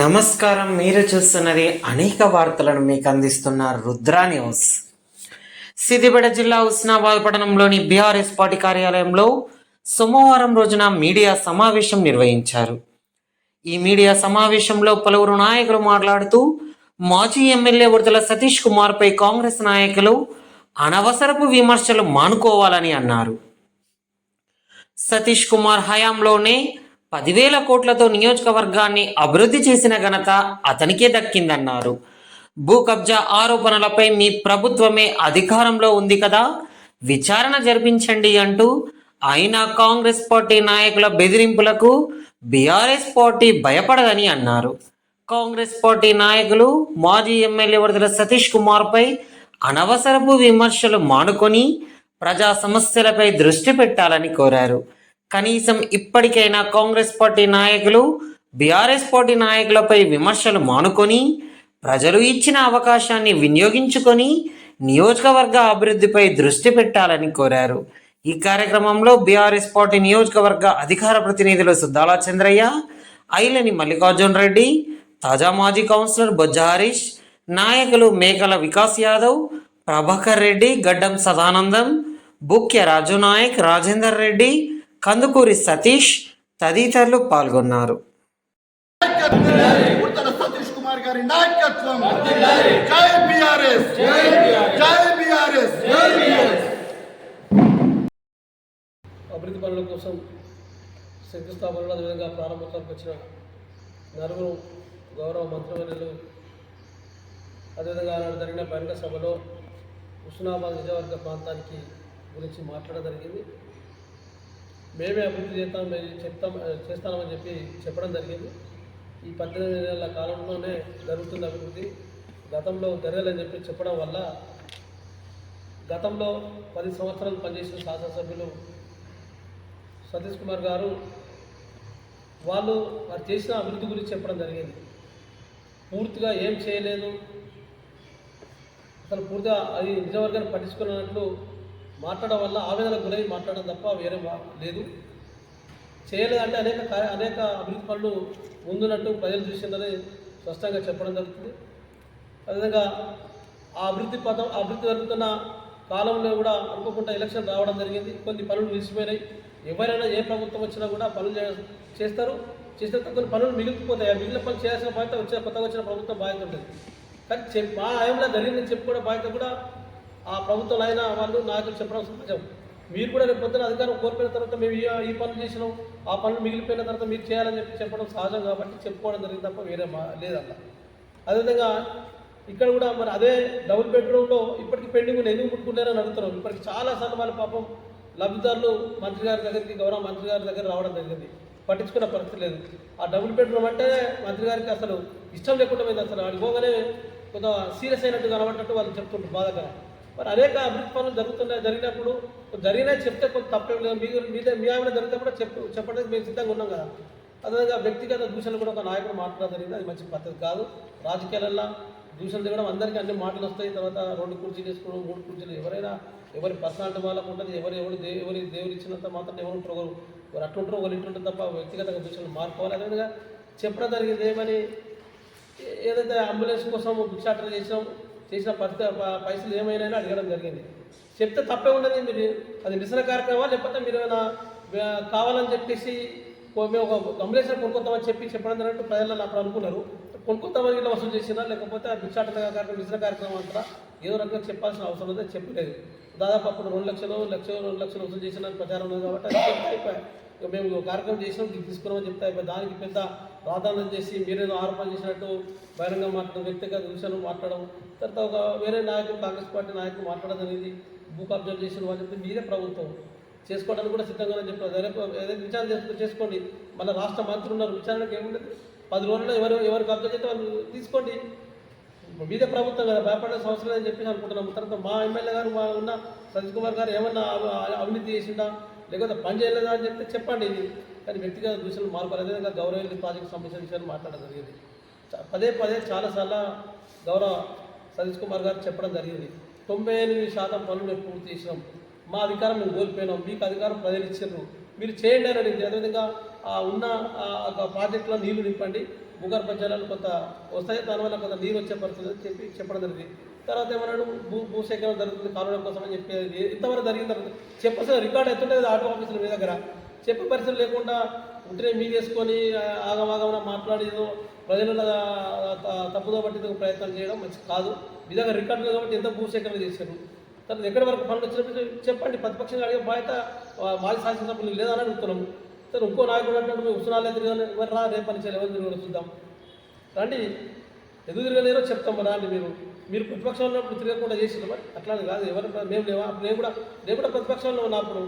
నమస్కారం. మీరు చూస్తున్నది అనేక వార్తలను మీకు అందిస్తున్న రుద్రా న్యూస్. సిద్దిపేట జిల్లా హుస్నాబాద్ పట్టణంలోని బీఆర్ఎస్ పార్టీ కార్యాలయంలో సోమవారం రోజున మీడియా సమావేశం నిర్వహించారు. ఈ మీడియా సమావేశంలో పలువురు నాయకులు మాట్లాడుతూ మాజీ ఎమ్మెల్యే ఉడతల సతీష్ కుమార్పై కాంగ్రెస్ నాయకులు అనవసరపు విమర్శలు మానుకోవాలని అన్నారు. సతీష్ కుమార్ హయాంలోనే 10,000 కోట్లతో నియోజకవర్గాన్ని అభివృద్ధి చేసిన ఘనత అతనికే దక్కిందన్నారు. భూ కబ్జా ఆరోపణలపై మీ ప్రభుత్వమే అధికారంలో ఉంది కదా, విచారణ జరిపించండి అంటూ అయినా కాంగ్రెస్ పార్టీ నాయకుల బెదిరింపులకు బీఆర్ఎస్ పార్టీ భయపడదని అన్నారు. కాంగ్రెస్ పార్టీ నాయకులు మాజీ ఎమ్మెల్యే ఉడతల సతీష్ కుమార్పై అనవసరపు విమర్శలు మానుకొని ప్రజా సమస్యలపై దృష్టి పెట్టాలని కోరారు. కనీసం ఇప్పటికైనా కాంగ్రెస్ పార్టీ నాయకులు బీఆర్ఎస్ పార్టీ నాయకులపై విమర్శలు మానుకొని ప్రజలు ఇచ్చిన అవకాశాన్ని వినియోగించుకొని నియోజకవర్గ అభివృద్ధిపై దృష్టి పెట్టాలని కోరారు. ఈ కార్యక్రమంలో బీఆర్ఎస్ పార్టీ నియోజకవర్గ అధికార ప్రతినిధులు సుద్దాల చంద్రయ్య, ఐలని మల్లికార్జున్ రెడ్డి, తాజా మాజీ కౌన్సిలర్ బొజ్జ హరీష్, నాయకులు మేకల వికాస్ యాదవ్, ప్రభాకర్ రెడ్డి, గడ్డం సదానందం, బుక్య రాజు నాయక్, రాజేందర్ రెడ్డి, కందుకూరి సతీష్ తదితరులు పాల్గొన్నారు. సతీష్ కుమార్ గారి నాయకత్వం. జై బీఆర్ఎస్, జై బీఆర్ఎస్. అభివృద్ధి పనుల కోసం శంకుస్థాపనలు అదేవిధంగా ప్రారంభోత్సవానికి వచ్చిన నలుగురు గౌరవ మంత్రివర్యులు అదేవిధంగా ఆనాడు జరిగిన బహిరంగ సభలో హుస్నాబాద్ నియోజకవర్గ ప్రాంతానికి గురించి మాట్లాడడం జరిగింది. మేమే అభివృద్ధి చేస్తామని చెప్పడం జరిగింది. ఈ 18 నెలల కాలంలోనే జరుగుతున్న అభివృద్ధి గతంలో జరగాలని చెప్పడం వల్ల గతంలో 10 సంవత్సరాలు పనిచేసిన శాసనసభ్యులు సతీష్ కుమార్ గారు వారు చేసిన అభివృద్ధి గురించి చెప్పడం జరిగింది. పూర్తిగా ఏం చేయలేదు, అసలు పూర్తిగా అది నిజవర్గాన్ని పట్టించుకున్నట్లు మాట్లాడడం వల్ల ఆవేదన గురై మాట్లాడడం తప్ప వేరే లేదు. చేయలేదంటే అనేక అభివృద్ధి పనులు ముందున్నట్టు ప్రజలు చూసిందని స్పష్టంగా చెప్పడం జరుగుతుంది. అదేవిధంగా ఆ అభివృద్ధి జరుగుతున్న కాలంలో కూడా అనుకోకుండా ఎలక్షన్ రావడం జరిగింది. కొన్ని పనులు నిలిచిపోయినాయి. ఎవరైనా ఏ ప్రభుత్వం వచ్చినా కూడా పనులు చేస్తే కొన్ని పనులు మిగిలిపోతాయి. ఆ మిగిలిన పనులు చేయాల్సిన బాధ్యత కొత్తగా వచ్చిన ప్రభుత్వం బాధ్యత ఉంటుంది. కానీ మా హయాంలో జరిగిందని చెప్పుకునే బాధ్యత కూడా ఆ ప్రభుత్వంలో అయినా వాళ్ళు నాయకులు చెప్పడం సహజం. మీరు కూడా రేపు పొద్దున అధికారం కోల్పోయిన తర్వాత మేము ఈ పనులు చేసినాం, ఆ పనులు మిగిలిపోయిన తర్వాత మీరు చేయాలని చెప్పడం సహజం కాబట్టి చెప్పుకోవడం జరిగింది తప్ప వేరే లేదన్న. అదేవిధంగా ఇక్కడ కూడా మరి అదే డబుల్ బెడ్రూమ్లో ఇప్పటికీ పెండింగ్ ఎందుకు ముట్టుకుంటారని అడుగుతున్నాం. ఇప్పటికి చాలాసార్లు వాళ్ళ పాపం లబ్ధిదారులు మంత్రి గారి దగ్గరికి గౌరవ మంత్రి గారి దగ్గర రావడం జరిగింది. పట్టించుకున్న పరిస్థితి లేదు. ఆ డబుల్ బెడ్రూమ్ అంటే మంత్రి గారికి అసలు ఇష్టం లేకుండా పోయింది. అసలు అడిగోగానే కొంత సీరియస్ అయినట్టు కనబడినట్టు వాళ్ళు చెప్తుంటారు బాధగా. మరి అనేక అభివృద్ధి పనులు జరిగినప్పుడు జరిగినా చెప్తే కొంత తప్పేం లేదు. మీ ఆమె జరిగితే కూడా చెప్పడానికి మేము సిద్ధంగా ఉన్నాం కదా. అదేవిధంగా వ్యక్తిగత దూషణలు కూడా ఒక నాయకుడు మాట్లాడడం జరిగింది. అది మంచి పద్ధతి కాదు. రాజకీయాలలో దూషణలు దిగడం అందరికీ అన్ని మాటలు వస్తాయి. తర్వాత 2 కుర్చీలు వేసుకోవడం, 3 కుర్చీలు ఎవరైనా ఎవరి పర్సనాలిటీ వాళ్ళకు ఉంటుంది. ఎవరి దేవుడు ఇచ్చినంత మాత్రం ఎవరు అట్లుంటారు వాళ్ళు ఇట్లుంటారు తప్ప వ్యక్తిగతంగా దూషణలు మార్చుకోవాలి. అదేవిధంగా చెప్పడం జరిగింది ఏమని ఏదైతే అంబులెన్స్ కోసం భిక్షాటన చేసిన పైసలు ఏమైనా అడగడం జరిగింది. చెప్తే తప్పే ఉండదు. మీరు అది నిరసన కార్యక్రమాలు లేకపోతే మీరు ఏమైనా కావాలని చెప్పేసి మేము ఒక అంబులెన్స్ కొనుక్కొద్దామని చెప్పడం జరిగినట్టు ప్రజలు అప్పుడు అనుకున్నారు. కొనుక్కొద్దామని ఇలా వసూలు చేసినా లేకపోతే ఆ భిక్షాటన కార్యక్రమం నిరసన కార్యక్రమం అంటారా ఏదో రకంగా చెప్పాల్సిన అవసరం ఉందో చెప్పలేదు. దాదాపు అప్పుడు 2 లక్షలు వసూలు చేసిన ప్రచారం ఉంది కాబట్టి అది చెప్తే అయిపోయాయి. మేము కార్యక్రమం చేసినాం తీసుకున్నామని చెప్తే అయిపోయి దానికి పెద్ద ప్రాధాన్యం చేసి మీరేదో ఆరోపణ చేసినట్టు బహిరంగ మాట్లాడడం, వ్యక్తిగత విషయాలు మాట్లాడడం, తర్వాత ఒక వేరే నాయకులు కాంగ్రెస్ పార్టీ నాయకులు మాట్లాడడం అనేది భూ కబ్జా చేసిన వాళ్ళు చెప్తే మీరే ప్రభుత్వం చేసుకోవడానికి కూడా సిద్ధంగా చెప్పారు. ఏదైతే విచారణ చేసుకోండి. మళ్ళీ రాష్ట్ర మంత్రులు ఉన్నారు, విచారణకు ఏముండదు. 10 రోజుల్లో ఎవరు కబ్జా చేస్తే వాళ్ళు తీసుకోండి. ఇప్పుడు మీదే ప్రభుత్వం కదా, భయపడాల్సిన అవసరం లేదని చెప్పేసి అనుకుంటున్నాం. తర్వాత మా ఎమ్మెల్యే గారు మా ఉన్న సతీష్ కుమార్ గారు ఏమన్నా అవినీతి చేసిండా లేకపోతే పని చేయలేదా అని చెప్తే చెప్పండి. ఇది కానీ వ్యక్తిగత దూషణలు మార్పాలి. అదేవిధంగా గౌరవ ప్రాజెక్ట్ సంబంధించిన విషయాన్ని మాట్లాడడం జరిగింది. పదే చాలాసార్లు గౌరవ సతీష్ కుమార్ గారు చెప్పడం జరిగింది. 98% పనులు మేము పూర్తి చేసినాం, మా అధికారం మేము కోల్పోయినాం, మీకు అధికారం ప్రజలు ఇచ్చారు, మీరు చేయండి అని అడిగింది. అదేవిధంగా ఉన్న ప్రాజెక్టులో నీళ్లు నింపండి, భూగర్భ జలాలు కొంత వస్తాయి, దానివల్ల కొంత నీరు వచ్చే పరిస్థితి అని చెప్పడం జరిగింది. తర్వాత ఏమన్నాడు, భూసేకరణ జరుగుతుంది కాలువల కోసం అని చెప్పి ఇంతవరకు జరిగిన తర్వాత చెప్పాల్సిన రికార్డు ఎత్తుంటుంది ఆటో ఆఫీసుల మీ దగ్గర. చెప్పే పరిస్థితులు లేకుండా ఉంటేనే మీ చేసుకొని ఆగమాగమన మాట్లాడి ఏదో ప్రజల తప్పుదో పట్టిందుకు ప్రయత్నం చేయడం మంచిది కాదు. మీ దగ్గర రికార్డులు కాబట్టి ఎంత భూసేకరణ చేశారు, తర్వాత ఎక్కడి వరకు పనులు వచ్చినప్పుడు చెప్పండి. ప్రతిపక్షంగా అడిగే బాధ్యత మాజీ శాసనసభ్యులు లేదని అడుగుతున్నాము. సరే ఇంకో నాయకుడు అంటాడు మేము ఉత్సవాలు తిరగాలి, ఎవరు రా రేపు పని చేయాలి, ఎవరు తిరగడం చూద్దాం రండి, ఎదురు తిరగలేరో చెప్తాం రండి. మీరు ప్రతిపక్షంలో ఉన్నప్పుడు తిరగకుండా చేసిన మరి అట్లా కాదు. ఎవరు మేము లేవా, నేను కూడా ప్రతిపక్షంలో ఉన్నప్పుడు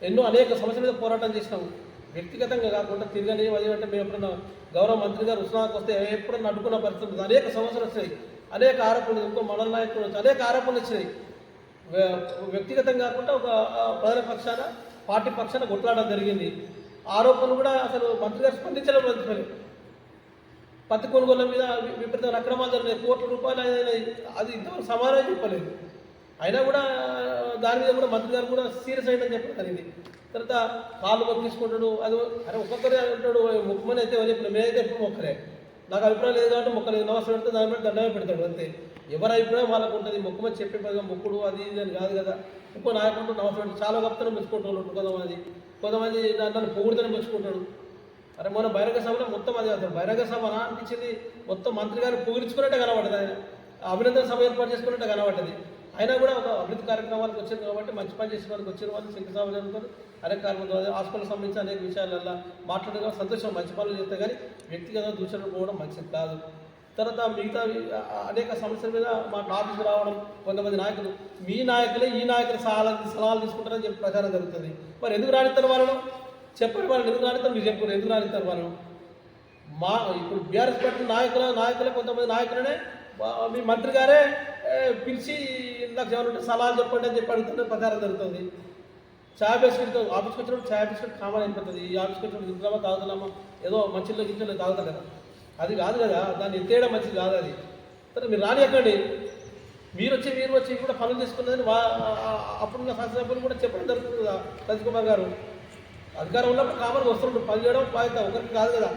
ఎన్నో అనేక సమస్యల మీద పోరాటం చేసినాము. వ్యక్తిగతంగా కాకుండా తిరగని అంటే మేము ఎప్పుడన్నా గౌరవ మంత్రి గారు ఉత్సవానికి వస్తే ఎప్పుడన్నా అడ్డుకున్న పరిస్థితులు అనేక సమస్యలు వచ్చినాయి, అనేక ఆరోపణలు, ఇంకో మండల నాయకులు వచ్చి అనేక ఆరోపణలు వచ్చినాయి. వ్యక్తిగతంగా కాకుండా ఒక ప్రజల పక్షాన పార్టీ పక్షాన కొట్లాడడం జరిగింది. ఆరోపణలు కూడా అసలు మంత్రి గారు స్పందించడం మంచిది. పత్తి కొనుగోళ్ల మీద విపరీతమైన అక్రమాలు జరిగినాయి, కోట్ల రూపాయలు అయినాయి, అది ఇంతవరకు సమాధానం చెప్పలేదు. అయినా కూడా దాని మీద కూడా మంత్రి గారు కూడా సీరియస్ అయిందని చెప్పడం జరిగింది. తర్వాత కాళ్ళు మొక్కు తీసుకుంటాడు, అది అరే ఒక్కొక్కరే అంటాడు, మొక్కమని అయితే చెప్పిన మేమైతే ఎప్పుడు మొక్కలే, నాకు అభిప్రాయం లేదు కాబట్టి మొక్కలేదు, నమస్కారం పెడితే దాని మీద దండమే పెడతాడు అంతే. ఎవరి అభిప్రాయం వాళ్ళకు ఉంటుంది, మొక్కమని చెప్పే పదిగా మొక్కుడు అది ఇది అని కాదు కదా. ఇంకో నాయకుంటూ నమస్కారం చాలా గొప్పతనం మెచ్చుకుంటాడు, కొంతమంది నన్ను పొగుడుతూనే మెచ్చుకుంటాడు. అరే మన బహిరంగ సభలో మొత్తం అది అసలు బహిరంగ సభ అనిపించింది, మొత్తం మంత్రి గారు పొగిడించుకున్నట్టే కనబడ్డది, ఆయన అభినందన సభ ఏర్పాటు చేసుకున్నట్టే కనబడ్డది. అయినా కూడా ఒక అభివృద్ధి కార్యక్రమాలకు వచ్చారు కాబట్టి మంచి పని చేసిన వాళ్ళకి వచ్చిన వాళ్ళు శంకుస్థాపన జరుగుతారు, అనేక కార్యక్రమాలు హాస్పిటల్ సంబంధించి అనేక విషయాలలో మాట్లాడడం సంతోషం, మంచి పనులు చేస్తే కానీ వ్యక్తిగత దూషణలు పోవడం మంచిది కాదు. తర్వాత మిగతా అనేక సమస్యల మీద మా ఆఫీసు రావడం, కొంతమంది నాయకులు మీ నాయకులే ఈ నాయకులు సలహాలు తీసుకుంటారని చెప్పి ప్రచారం జరుగుతుంది. మరి ఎందుకు రానిస్తారు వాళ్ళను చెప్పండి, వాళ్ళని ఎందుకు రానిస్తారు మీరు చెప్పారు, ఎందుకు రానిస్తారు వాళ్ళను? ఇప్పుడు బీఆర్ఎస్ పార్టీ నాయకులే కొంతమంది నాయకులనే మీ మంత్రి గారే పిలిచి నాకు ఎవరు సలహాలు చెప్పండి అని చెప్పి అడుగుతుంటే ప్రచారం జరుగుతుంది. ఛాయ్ బిస్కెట్ ఆఫీస్కి వచ్చినప్పుడు ఛాయ్ బిస్కెట్ కామన్ అయిపోతుంది. ఈ ఆఫీస్కి వచ్చినప్పుడు ఇంట్లో తాగుతున్నామా, ఏదో మంచిలో గింజలో తాగుతారు కదా, అది కాదు కదా, దాన్ని ఎత్తేయడం మంచిది కాదు. అది సరే మీరు రానియకండి, మీరు వచ్చి కూడా పనులు చేసుకున్నదని అప్పుడున్న శాసనసభ్యులు కూడా చెప్పడం జరుగుతుంది కదా. సతీష్ కుమార్ గారు అధికారం ఉన్నప్పుడు కామన్గా వస్తుంటారు, పని చేయడం బాధ్యత ఒకరికి కాదు కదా.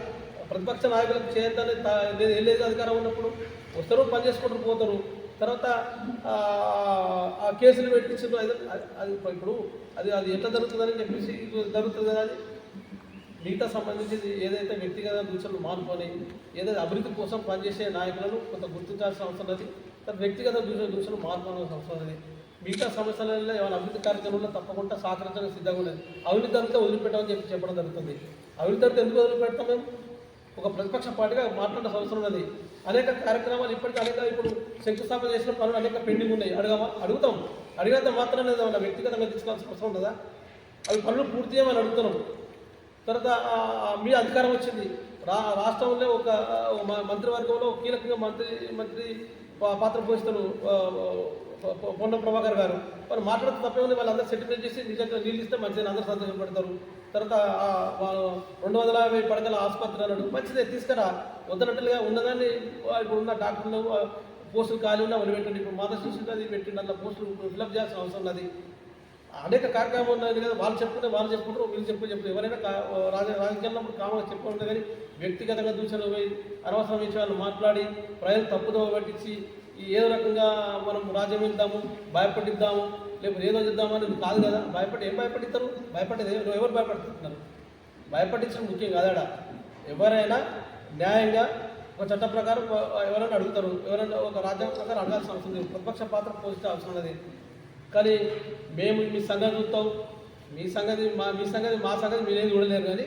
ప్రతిపక్ష నాయకులకు చేయొద్దని లేదు, అధికారం ఉన్నప్పుడు వస్తారు, పని చేసుకుంటూ పోతారు. తర్వాత ఆ కేసులు పెట్టించారు, అది ఇప్పుడు అది ఎట్లా జరుగుతుందని చెప్పేసి జరుగుతుంది కదా. అది మిగతా సంబంధించి ఏదైతే వ్యక్తిగత దూషణలు మానుకొని ఏదైతే అభివృద్ధి కోసం పనిచేసే నాయకులను కొంత గుర్తించాల్సిన అవసరం ఉంది. తర్వాత వ్యక్తిగత దూషణలు మానుకోవాల్సిన అవసరం ఉంది. మిగతా సమస్యలలో ఏమైనా అభివృద్ధి కార్యక్రమంలో తప్పకుండా సహకరించడానికి సిద్ధంగా ఉండేది. అవినీతి అంతా వదిలిపెట్టామని చెప్పడం జరుగుతుంది. అవినీతి అంతా ఎందుకు వదిలిపెడతాం? మేము ఒక ప్రతిపక్ష పార్టీగా మాట్లాడే అవసరం ఉన్నది. అనేక కార్యక్రమాలు ఇప్పటికీ ఇప్పుడు శంకుస్థాపన చేసిన పనులు అనేక పెండింగ్ ఉన్నాయి. అడుగుతాం, అడిగినంత మాత్రమే ఏమన్నా వ్యక్తిగతంగా తీసుకోవాల్సిన అవసరం ఉండదా? అవి పనులు పూర్తి చేయమని అడుగుతున్నాం. తర్వాత మీ అధికారం వచ్చింది, రాష్ట్రంలో ఒక మంత్రివర్గంలో కీలకంగా మంత్రి పాత్ర పోషిస్తారు పొన్నం ప్రభాకర్ గారు. వాళ్ళు మాట్లాడితే తప్పేముంది, వాళ్ళందరూ సెటిల్మెంట్ చేసి నిజంగా నీళ్ళు ఇస్తే మంచిగా అందరూ సంతోషపడతారు. తర్వాత 250 పడకల ఆసుపత్రి అన్నాడు, మంచిదే తీసుకురా, వద్దనట్టుగా ఉన్నదాన్ని ఇప్పుడు ఉన్న డాక్టర్లు పోస్టులు ఖాళీ ఉన్నా వాళ్ళు పెట్టండి. ఇప్పుడు మాత శిశువులు అది పెట్టిండి, అట్లా పోస్టులు ఫిల్అప్ చేయాల్సిన అవసరం ఉన్నది. అనేక కార్యక్రమాలు ఉన్నాయి కదా, వాళ్ళు చెప్పుకుంటారు, వీళ్ళు చెప్పుకుంటారు. ఎవరైనా రాజకీయాల్లో కామన్ చెప్పుకుంటారు, కానీ వ్యక్తిగతంగా దూషణలు పోయి అనవసరం విషయాలు మాట్లాడి ప్రజలు తప్పుదో పట్టించి ఏదో రకంగా మనం రాజ్యం వెళ్దాము, భయపడిద్దాము, లేకపోతే ఏదో చేద్దామని కాదు కదా. ఏం భయపడిస్తారు? భయపడేది ఎవరు భయపడుతున్నారు? భయపడించడం ముఖ్యం కాదాడ. ఎవరైనా న్యాయంగా ఒక చట్ట ప్రకారం ఎవరైనా అడుగుతారు, ఎవరైనా ఒక రాజ్యాంగ ప్రకారం అడగాల్సిన అవసరం లేదు, ప్రతిపక్ష పాత్ర పోషించే అవసరం ఉన్నది. కానీ మేము మీ సంగతి చూస్తాం, మీ సంగతి మా సంగతి మీరేం చూడలేరు, కానీ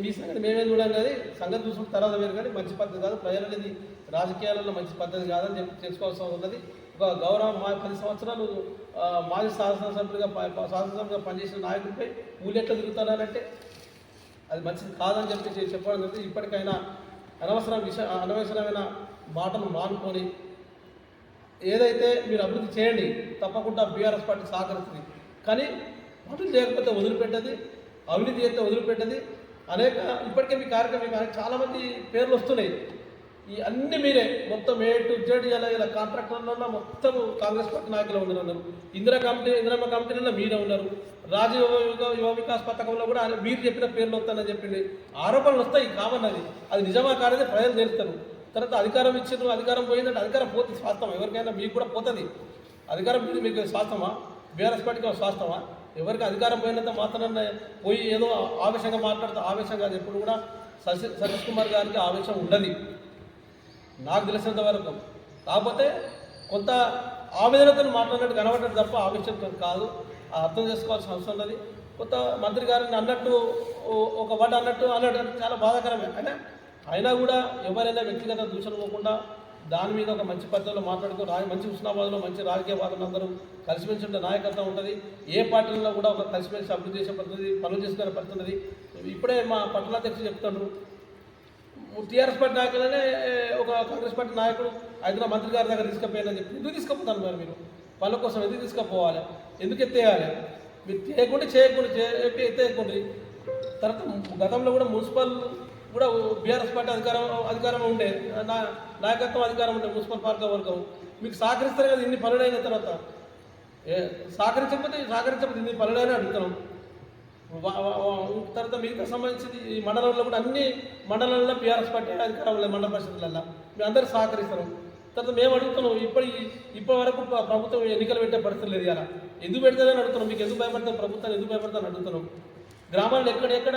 మీ సంగతి మేమేం చూడాలి, కానీ సంగతి చూసుకుంటే తర్వాత వేరు, కానీ మంచి పద్ధతి కాదు. ప్రజలనేది రాజకీయాలలో మంచి పద్ధతి కాదని తెలుసుకోవాల్సిన ఉన్నది. ఒక గౌరవ 10 సంవత్సరాలు మాజీ శాసనసభ్యులుగా పనిచేసిన నాయకుడిపై ఊళ్ళెట్లా తిరుగుతున్నారంటే అది మంచిది కాదని చెప్పడం జరిగింది. ఇప్పటికైనా అనవసరమైన మాటలు మానుకొని ఏదైతే మీరు అభివృద్ధి చేయండి, తప్పకుండా బీఆర్ఎస్ పార్టీ సహకరిస్తుంది. కానీ అభివృద్ధి చేయకపోతే వదిలిపెట్టది, అవినీతి చేస్తే వదిలిపెట్టది. అనేక ఇప్పటికే మీ కార్యక్రమం చాలామంది పేర్లు వస్తున్నాయి. ఈ అన్ని మీరే మొత్తం A to Z ఇలా కాంట్రాక్టర్లలో మొత్తం కాంగ్రెస్ పార్టీ నాయకులు ఉన్నారు. ఇందిరమ్మ కమిటీలో మీరే ఉన్నారు. రాజీవ్ యువ వికాస్ పథకంలో కూడా మీరు చెప్పిన పేర్లు వస్తానని చెప్పింది. ఆరోపణలు వస్తాయి, కామన్. అది నిజమా కాదని ప్రజలు తెలుస్తారు. తర్వాత అధికారం ఇచ్చిండ్రు, అధికారం పోయిందంటే అధికారం పోతే స్వాస్థం ఎవరికైనా, మీకు కూడా పోతుంది అధికారం. మీకు స్వాస్థమా? బీఆర్ఎస్ పార్టీకి స్వాస్థమా? ఎవరికి అధికారం పోయినంత మాత్రాన పోయి ఏదో ఆవేశంగా మాట్లాడితే ఆవేశం కాదు. ఎప్పుడు కూడా సతీష్ కుమార్ గారికి ఆవేశం ఉండదు నాకు తెలిసినంత వరకు. కాకపోతే కొంత ఆవేదనతో మాట్లాడినట్టు కనబడ్డట్టు తప్ప ఆవేశంతో కాదు. అర్థం చేసుకోవాల్సిన అవసరం ఉన్నది. కొంత మంత్రి గారిని అన్నట్టు ఒక మాట అన్నట్టు చాలా బాధాకరమే. అయినా కూడా ఎవరైనా వ్యక్తిగత దూషణ పోకుండా దాని మీద ఒక మంచి పద్ధతిలో మాట్లాడుతూ మంచి హుస్నాబాద్లో మంచి రాజకీయవాదులు అందరూ కలిసిమెలిసి ఉండే నాయకత్వం ఉంటుంది. ఏ పార్టీలో కూడా ఒక కలిసిమెలిసి అభివృద్ధి చేసే పడుతుంది, పనులు చేసుకునే పడుతున్నది. ఇప్పుడే మా పట్టణాధ్యక్షుడు చెప్తాడు, టీఆర్ఎస్ పార్టీ నాయకులనే ఒక కాంగ్రెస్ పార్టీ నాయకుడు హైదరాబాద్ మంత్రి గారి దగ్గర తీసుకుపోయానని చెప్పి ఎందుకు తీసుకుపోతాను మరి మీరు? పనుల కోసం ఎందుకు తీసుకుపోవాలి? ఎందుకు ఎత్తేయాలి? మీరు చేయకుండా ఎత్తేయకండి. తర్వాత గతంలో కూడా మున్సిపల్ కూడా బీఆర్ఎస్ పార్టీ అధికారం ఉండే, నాయకత్వం అధికారం ఉండే మున్సిపల్ పార్క వర్గం. మీకు సహకరిస్తారు కదా ఇన్ని పనులైన తర్వాత. సహకరించకపోతే ఇన్ని పనులైనా అడుగుతున్నాం. తర్వాత మిగతా సంబంధించి ఈ మండలంలో కూడా అన్ని మండలాల్లో బీఆర్ఎస్ పార్టీ అధికారంలో మండల పరిషత్లలో మేము అందరూ సహకరిస్తున్నాం. తర్వాత మేము అడుగుతున్నాం, ఇప్పటి వరకు ప్రభుత్వం ఎన్నికలు పెట్టే పరిస్థితి లేదు. ఇలా ఎందుకు పెడతారని అడుగుతున్నాం. మీకు ఎందుకు భయపడతారు? ప్రభుత్వాన్ని ఎందుకు భయపడతారని అడుగుతున్నాం. గ్రామాల్లో ఎక్కడెక్కడ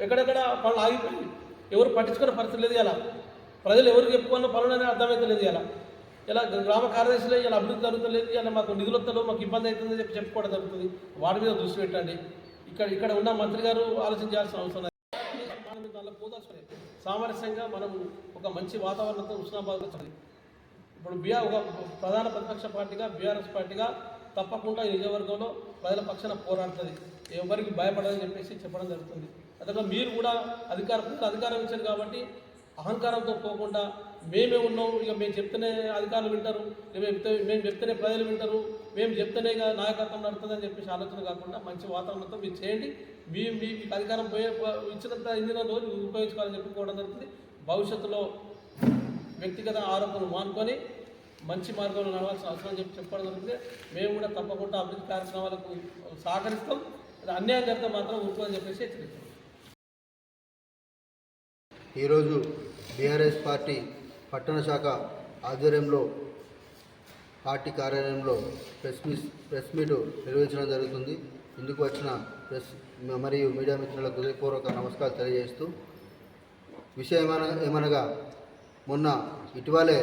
ఎక్కడెక్కడ పనులు ఆగిపోయి ఎవరు పట్టించుకునే పరిస్థితి లేదు. ఇలా ప్రజలు ఎవరికి చెప్పుకున్న పనులు అనేది అర్థమైతే లేదు. ఇలా గ్రామ కార్యదర్శిలో ఇలా అభివృద్ధి జరుగుతలేదు, ఇలా మాకు నిధులు వస్తలు, మాకు ఇబ్బంది అవుతుందని చెప్పి చెప్పుకోవడం జరుగుతుంది. వాటి మీద దృష్టి పెట్టండి. ఇక్కడ ఉన్న మంత్రి గారు ఆలోచించాల్సిన అవసరం లేదు. దానిలో పోదాల్సి సామరస్యంగా మనం ఒక మంచి వాతావరణంతో హుస్నాబాద్ వచ్చింది. ఇప్పుడు ఒక ప్రధాన ప్రతిపక్ష పార్టీగా బీఆర్ఎస్ పార్టీగా తప్పకుండా ఈ నియోజకవర్గంలో ప్రజల పక్షాన పోరాడుతుంది. ఎవరికి భయపడదని చెప్పేసి చెప్పడం జరుగుతుంది. అదే మీరు కూడా అధికారం ఇచ్చారు కాబట్టి అహంకారంతో పోకుండా మేమే ఉన్నాం, ఇక మేము చెప్తేనే అధికారులు వింటారు, మేము చెప్తేనే ప్రజలు వింటారు, మేము చెప్తేనే నాయకత్వం నడుతుందని చెప్పేసి ఆలోచన కాకుండా మంచి వాతావరణంతో మీరు చేయండి. మీకు అధికారం ఇచ్చినంత ఇందిన రోజు ఉపయోగించుకోవాలని చెప్పుకోవడం జరుగుతుంది. భవిష్యత్తులో వ్యక్తిగత ఆరోపణలు మానుకొని మంచి మార్గంలో నడవాల్సిన అవసరం చెప్పడం జరుగుతుంది. మేము కూడా తప్పకుండా అభివృద్ధి కార్యక్రమాలకు సహకరిస్తాం. అన్యాయం జరిగితే మాత్రం ఊరుకోని చెప్పేసి హెచ్చరిస్తాం. ఈరోజు బీఆర్ఎస్ పార్టీ పట్టణ శాఖ ఆధ్వర్యంలో పార్టీ కార్యాలయంలో ప్రెస్ మీట్ నిర్వహించడం జరుగుతుంది. ఇందుకు వచ్చిన ప్రెస్ మరియు మీడియా మిత్రులకు హృదయపూర్వక నమస్కారాలు తెలియజేస్తూ, విషయం ఏమనగా మొన్న ఇటీవలే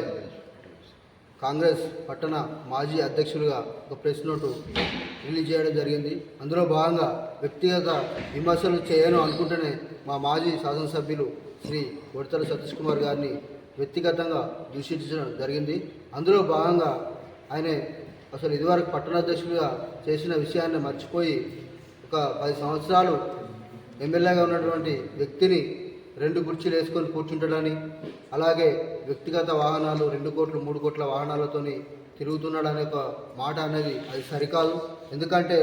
కాంగ్రెస్ పట్టణ మాజీ అధ్యక్షులుగా ఒక ప్రెస్ నోటు రిలీజ్ చేయడం జరిగింది. అందులో భాగంగా వ్యక్తిగత విమర్శలు చేయను అనుకుంటేనే మా మాజీ శాసనసభ్యులు శ్రీ ఉడతల సతీష్ కుమార్ గారిని వ్యక్తిగతంగా దూషించడం జరిగింది. అందులో భాగంగా ఆయన అసలు ఇదివరకు పట్టణాధ్యక్షులుగా చేసిన విషయాన్ని మర్చిపోయి ఒక 10 సంవత్సరాలు ఎమ్మెల్యేగా ఉన్నటువంటి వ్యక్తిని 2 కుర్చీలు వేసుకొని కూర్చుంటాడని, అలాగే వ్యక్తిగత వాహనాలు 2 కోట్లు 3 కోట్ల వాహనాలతోని తిరుగుతున్నాడనే ఒక మాట అనేది అది సరికాదు. ఎందుకంటే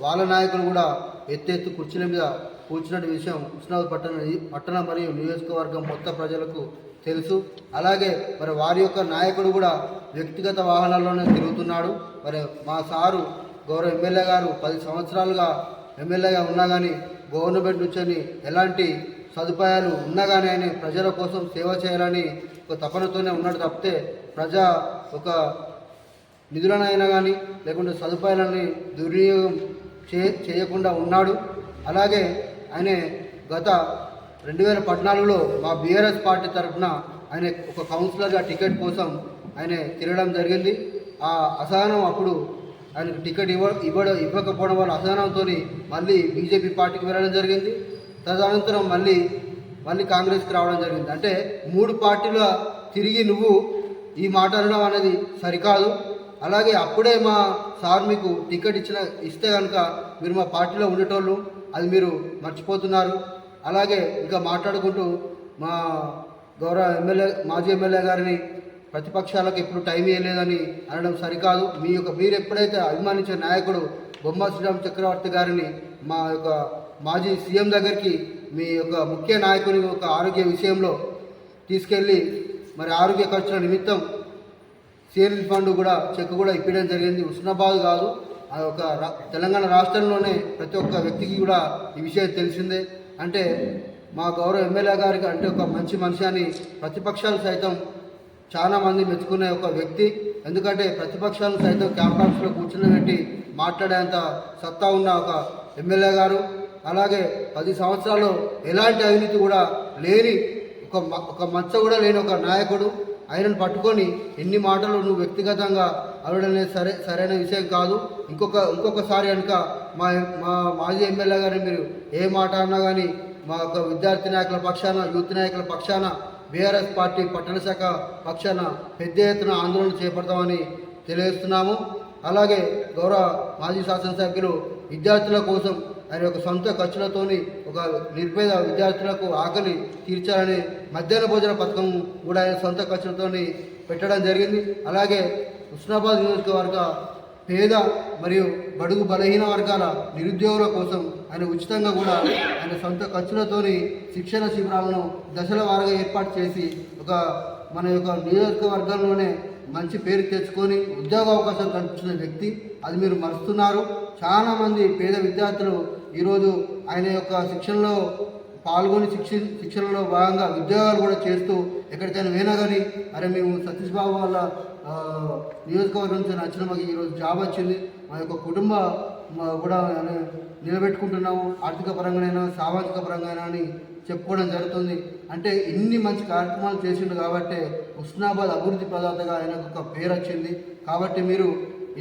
వాళ్ళ నాయకులు కూడా ఎత్తెత్తు కుర్చీల మీద కూర్చున్న విషయం హుస్నాబాద్ పట్టణ మరియు నియోజకవర్గం మొత్తం ప్రజలకు తెలుసు. అలాగే మరి వారి యొక్క నాయకుడు కూడా వ్యక్తిగత వాహనాల్లోనే తిరుగుతున్నాడు. మరి మా సారు గౌరవ ఎమ్మెల్యే గారు 10 సంవత్సరాలుగా ఎమ్మెల్యేగా ఉన్నా కానీ గవర్నమెంట్ నుంచి ఎలాంటి సదుపాయాలు ఉన్నా కానీ ఆయన ప్రజల కోసం సేవ చేయాలని ఒక తపనతోనే ఉన్నాడు తప్పితే ప్రజా ఒక నిధులనైనా కానీ లేకుంటే సదుపాయాలని దుర్వినియోగం చేయకుండా ఉన్నాడు. అలాగే ఆయన గత 2014లో మా బీఆర్ఎస్ పార్టీ తరఫున ఆయన ఒక కౌన్సిలర్గా టికెట్ కోసం ఆయన తిరగడం జరిగింది. ఆ అసహనం అప్పుడు ఆయనకు టికెట్ ఇవ్వకపోవడం వల్ల అసహనంతో మళ్ళీ బీజేపీ పార్టీకి వెళ్ళడం జరిగింది. తదనంతరం మళ్ళీ కాంగ్రెస్కి రావడం జరిగింది. అంటే 3 పార్టీల తిరిగి నువ్వు ఈ మాట అనడం అనేది సరికాదు. అలాగే అప్పుడే మా సార్ మీకు టికెట్ ఇస్తే కనుక మీరు మా పార్టీలో ఉండేటోళ్ళు, అది మీరు మర్చిపోతున్నారు. అలాగే ఇంకా మాట్లాడుకుంటూ మా గౌరవ మాజీ ఎమ్మెల్యే గారిని ప్రతిపక్షాలకు ఎప్పుడు టైం ఇవ్వలేదని అనడం సరికాదు. మీరు ఎప్పుడైతే అభిమానించే నాయకుడు బొమ్మ శ్రీరామ్ చక్రవర్తి గారిని మా యొక్క మాజీ సీఎం దగ్గరికి మీ యొక్క ముఖ్య నాయకుని యొక్క ఆరోగ్య విషయంలో తీసుకెళ్ళి మరి ఆరోగ్య ఖర్చుల నిమిత్తం సీఎం ఫండ్ కూడా చెక్ కూడా ఇప్పించడం జరిగింది. హుస్నాబాద్ కాదు, ఆ యొక్క తెలంగాణ రాష్ట్రంలోనే ప్రతి ఒక్క వ్యక్తికి కూడా ఈ విషయం తెలిసిందే. అంటే మా గౌరవ ఎమ్మెల్యే గారికి అంటే ఒక మంచి మనిషి అని ప్రతిపక్షాలు సైతం చాలామంది మెచ్చుకునే ఒక వ్యక్తి. ఎందుకంటే ప్రతిపక్షాలు సైతం క్యాంపస్లో కూర్చుని మాట్లాడేంత సత్తా ఉన్న ఒక ఎమ్మెల్యే గారు. అలాగే 10 సంవత్సరాల్లో ఎలాంటి అవినీతి కూడా లేని ఒక మచ్చ కూడా లేని ఒక నాయకుడు. ఆయనను పట్టుకొని ఎన్ని మాటలు నువ్వు వ్యక్తిగతంగా అవడనేది సరైన విషయం కాదు. ఇంకొకసారి కనుక మా మాజీ ఎమ్మెల్యే గారిని మీరు ఏ మాట అన్నా కానీ మా యొక్క విద్యార్థి నాయకుల పక్షాన, యూత్ నాయకుల పక్షాన, బీఆర్ఎస్ పార్టీ పట్టణ శాఖ పక్షాన పెద్ద ఎత్తున ఆందోళన చేపడతామని తెలియజేస్తున్నాము. అలాగే గౌరవ మాజీ శాసనసభ్యులు విద్యార్థుల కోసం ఆయన యొక్క సొంత ఖర్చులతోని ఒక నిర్పేద విద్యార్థులకు ఆకలి తీర్చాలని మధ్యాహ్న భోజన పథకం కూడా ఆయన సొంత ఖర్చులతోని పెట్టడం జరిగింది. అలాగే హుస్నాబాద్ నియోజకవర్గ పేద మరియు బడుగు బలహీన వర్గాల నిరుద్యోగుల కోసం ఆయన ఉచితంగా కూడా ఆయన సొంత ఖర్చులతోని శిక్షణ శిబిరాలను దశల వారీగా ఏర్పాటు చేసి మన యొక్క నియోజకవర్గంలోనే మంచి పేరు తెచ్చుకొని ఉద్యోగ అవకాశాలు కల్పించిన వ్యక్తి. అది మీరు మరుస్తున్నారు. చాలామంది పేద విద్యార్థులు ఈరోజు ఆయన యొక్క శిక్షణలో పాల్గొని శిక్షణలో భాగంగా ఉద్యోగాలు కూడా చేస్తూ ఎక్కడికైనా పోయినా కానీ అరే మేము సతీష్ బాబు వాళ్ళ నియోజకవర్గం నుంచి నచ్చిన మాకు ఈరోజు జాబ్ వచ్చింది, మా యొక్క కుటుంబ కూడా నిలబెట్టుకుంటున్నాము, ఆర్థిక పరంగానైనా సామాజిక పరంగానైనా అని చెప్పుకోవడం జరుగుతుంది. అంటే ఇన్ని మంచి కార్యక్రమాలు చేసిండు కాబట్టి హుస్నాబాద్ అభివృద్ధి ప్రదాతగా ఆయనకు ఒక పేరు వచ్చింది. కాబట్టి మీరు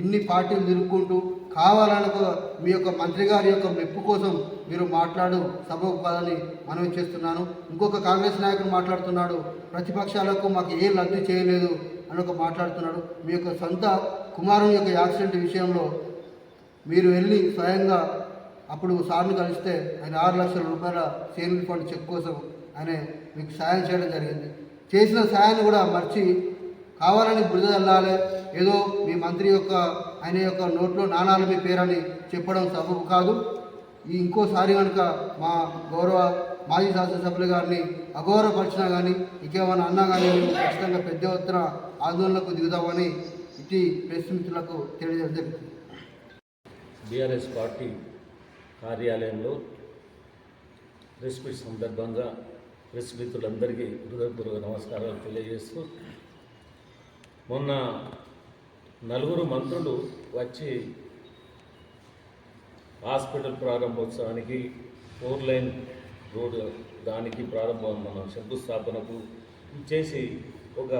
ఇన్ని పార్టీలు తిరుక్కుంటూ కావాలనుకో మీ యొక్క మంత్రి గారి యొక్క మెప్పు కోసం మీరు మాట్లాడు సభకు కాదని మనవి చేస్తున్నాను. ఇంకొక కాంగ్రెస్ నాయకుడు మాట్లాడుతున్నాడు, ప్రతిపక్షాలకు మాకు ఏ లబ్ధి చేయలేదు అని మాట్లాడుతున్నాడు. మీ యొక్క సొంత కుమారుని యొక్క యాక్సిడెంట్ విషయంలో మీరు వెళ్ళి స్వయంగా అప్పుడు సార్ని కలిస్తే ఆయన 6 లక్షల రూపాయల సేవింగ్ ఫండ్ చెక్ కోసం ఆయన మీకు సాయం చేయడం జరిగింది. చేసిన సాయాన్ని కూడా మర్చి కావాలని బురద చల్లాలి, ఏదో మీ మంత్రి యొక్క ఆయన యొక్క నోట్లో నాణాలు మీ పేరని చెప్పడం సబబు కాదు. ఇంకోసారి కనుక మా గౌరవ మాజీ శాసనసభ్యులు గారిని అగౌరవపరిచినా కానీ ఇంకేమైనా అన్నా కానీ ఖచ్చితంగా పెద్ద ఎత్తున ఆందోళనకు దిగుదామని ఇటు ప్రెస్ మిత్రులకు తెలియజేయడం జరిగింది. బీఆర్ఎస్ పార్టీ కార్యాలయంలో ప్రెస్ మీట్ సందర్భంగా ప్రెస్ మిత్రులందరికీ హృదయపూర్వక నమస్కారాలు తెలియజేస్తూ, మొన్న 4 మంత్రులు వచ్చి హాస్పిటల్ ప్రారంభోత్సవానికి 4 లైన్ రోడ్డు దానికి ప్రారంభం మన శంకుస్థాపనకు చేసి ఒక